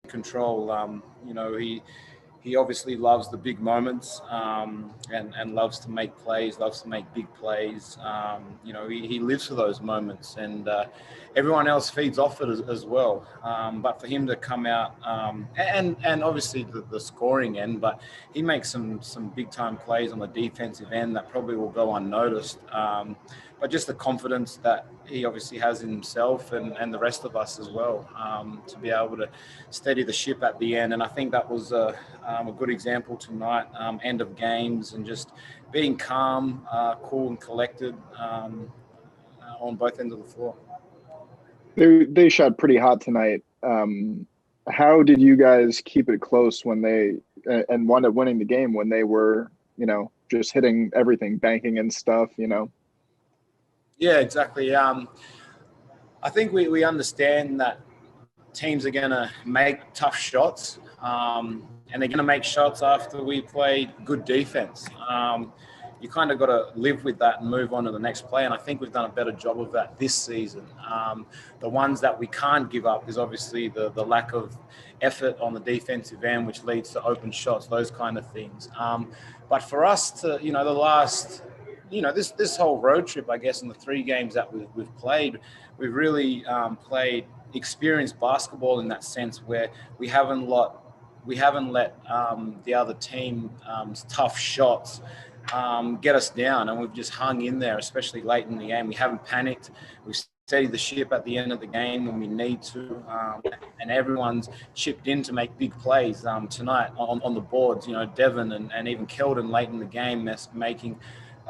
control. He obviously loves the big moments, and loves to make plays, loves to make big plays. He lives for those moments, and everyone else feeds off it as well. But for him to come out, and obviously the scoring end, but he makes some big time plays on the defensive end that probably will go unnoticed. But just the confidence that he obviously has in himself and the rest of us as well, to be able to steady the ship at the end. And I think that was a good example tonight, end of games, and just being calm, cool and collected on both ends of the floor. They shot pretty hot tonight. How did you guys keep it close when they and wound up winning the game when they were, just hitting everything, banking and stuff, Yeah, exactly. I think we understand that teams are going to make tough shots, and they're going to make shots after we play good defense. You kind of got to live with that and move on to the next play, and I think we've done a better job of that this season. The ones that we can't give up is obviously the lack of effort on the defensive end, which leads to open shots, those kind of things. But for us to, the last... this whole road trip, I guess, in the 3 games that we've played, we've really played experienced basketball in that sense, where we haven't let the other team's tough shots get us down, and we've just hung in there, especially late in the game. We haven't panicked. We've steadied the ship at the end of the game when we need to, and everyone's chipped in to make big plays tonight on the boards. Devin and even Keldon late in the game making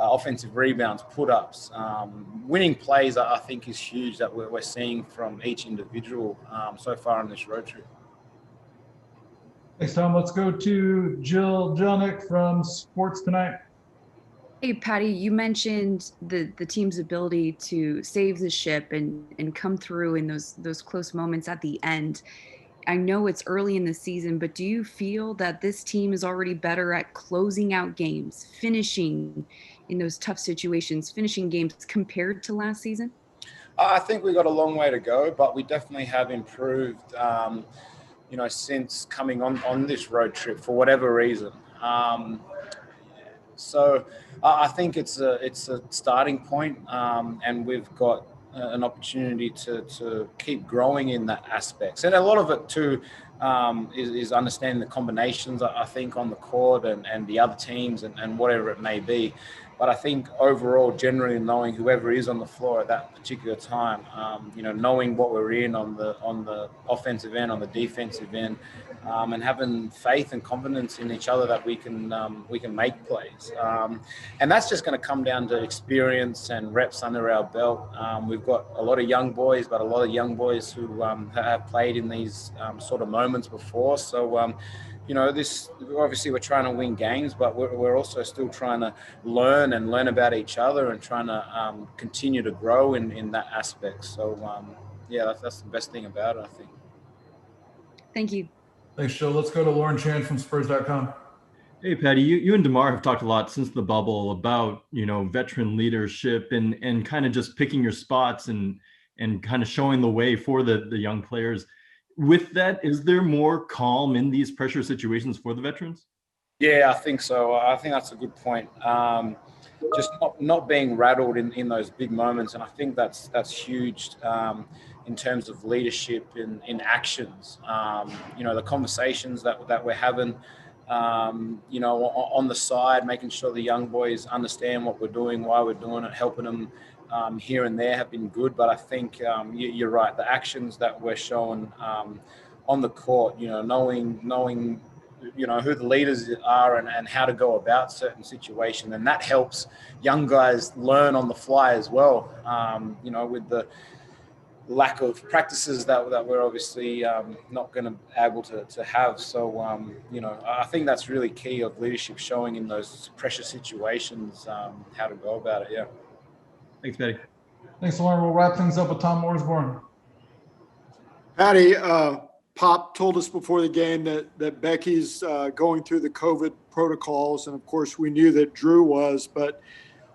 offensive rebounds, put-ups, winning plays. I think is huge that we're seeing from each individual so far on this road trip. Thanks, Tom. Let's go to Jill Jelnick from Sports Tonight. Hey, Patty, you mentioned the team's ability to save the ship and come through in those close moments at the end. I know it's early in the season, but do you feel that this team is already better at closing out games, finishing in those tough situations, finishing games compared to last season? I think we've got a long way to go, but we definitely have improved, since coming on this road trip for whatever reason. So I think it's a starting point, and we've got an opportunity to keep growing in that aspect. And a lot of it too is understanding the combinations, I think, on the court and the other teams and whatever it may be. But I think overall, generally knowing whoever is on the floor at that particular time, knowing what we're in on the offensive end, on the defensive end, and having faith and confidence in each other that we can make plays. And that's just going to come down to experience and reps under our belt. We've got a lot of young boys, but a lot of young boys who have played in these sort of moments before. So, this obviously we're trying to win games, but we're also still trying to learn about each other and trying to continue to grow in that aspect. So, that's the best thing about it, I think. Thank you. Thanks, Jill. Let's go to Lauren Chan from Spurs.com. Hey, Patty, you and DeMar have talked a lot since the bubble about, veteran leadership and kind of just picking your spots and kind of showing the way for the young players. With that, is there more calm in these pressure situations for the veterans? Yeah, I think so. I think that's a good point. Just not being rattled in those big moments, and I think that's huge in terms of leadership in actions. The conversations that we're having, on the side, making sure the young boys understand what we're doing, why we're doing it, helping them here and there have been good. But I think you're right. The actions that we're showing on the court, knowing who the leaders are and how to go about certain situations. And that helps young guys learn on the fly as well, with the lack of practices that we're obviously not going to be able to have. So, I think that's really key of leadership, showing in those pressure situations how to go about it. Yeah. Thanks, Patty. Thanks, Lauren. We'll wrap things up with Tom Orsborn. Patty, Pop told us before the game that Becky's going through the COVID protocols, and of course we knew that Drew was, but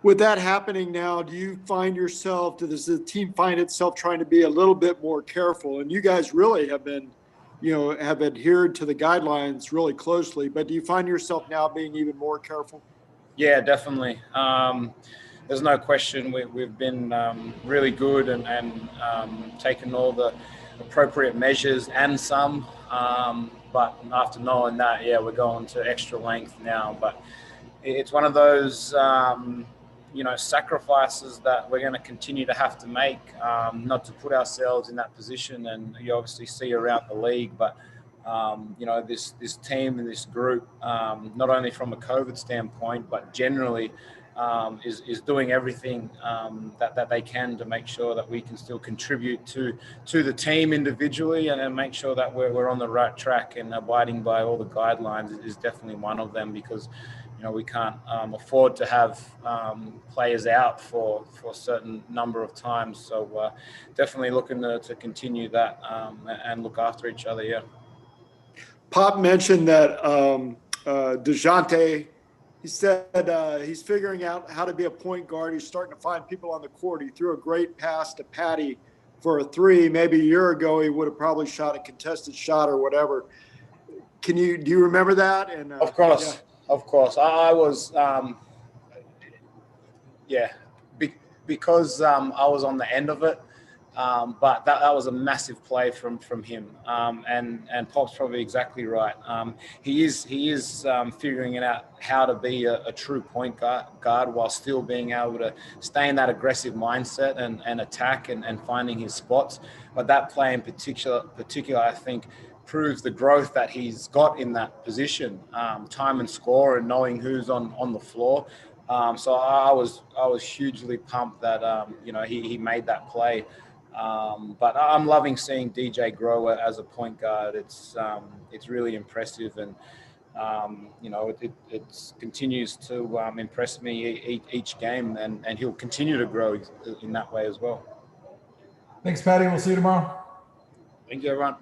with that happening now, do you find yourself, does the team find itself trying to be a little bit more careful? And you guys really have been, have adhered to the guidelines really closely. But do you find yourself now being even more careful? Yeah, definitely. There's no question we've been really good and taken all the appropriate measures and some. But after knowing that, yeah, we're going to extra length now. But it's one of those, sacrifices that we're going to continue to have to make, not to put ourselves in that position. And you obviously see around the league, but this team and this group, not only from a COVID standpoint, but generally, is doing everything that they can to make sure that we can still contribute to the team individually and make sure that we're on the right track, and abiding by all the guidelines is definitely one of them, because we can't afford to have players out for a certain number of times. So definitely looking to continue that and look after each other. Yeah. Pop mentioned that DeJounte, he said he's figuring out how to be a point guard. He's starting to find people on the court. He threw a great pass to Patty for a three. Maybe a year ago, he would have probably shot a contested shot or whatever. Do you remember that? And of course. Yeah. Of course. I was, because I was on the end of it. But that was a massive play from him. And Pop's probably exactly right. He is figuring it out how to be a true point guard while still being able to stay in that aggressive mindset and attack and finding his spots. But that play in particular, I think, proves the growth that he's got in that position, time and score, and knowing who's on the floor. So I was hugely pumped that he made that play. But I'm loving seeing DJ grow as a point guard. It's really impressive, and it continues to impress me each game, and he'll continue to grow in that way as well. Thanks, Patty. We'll see you tomorrow. Thank you, everyone.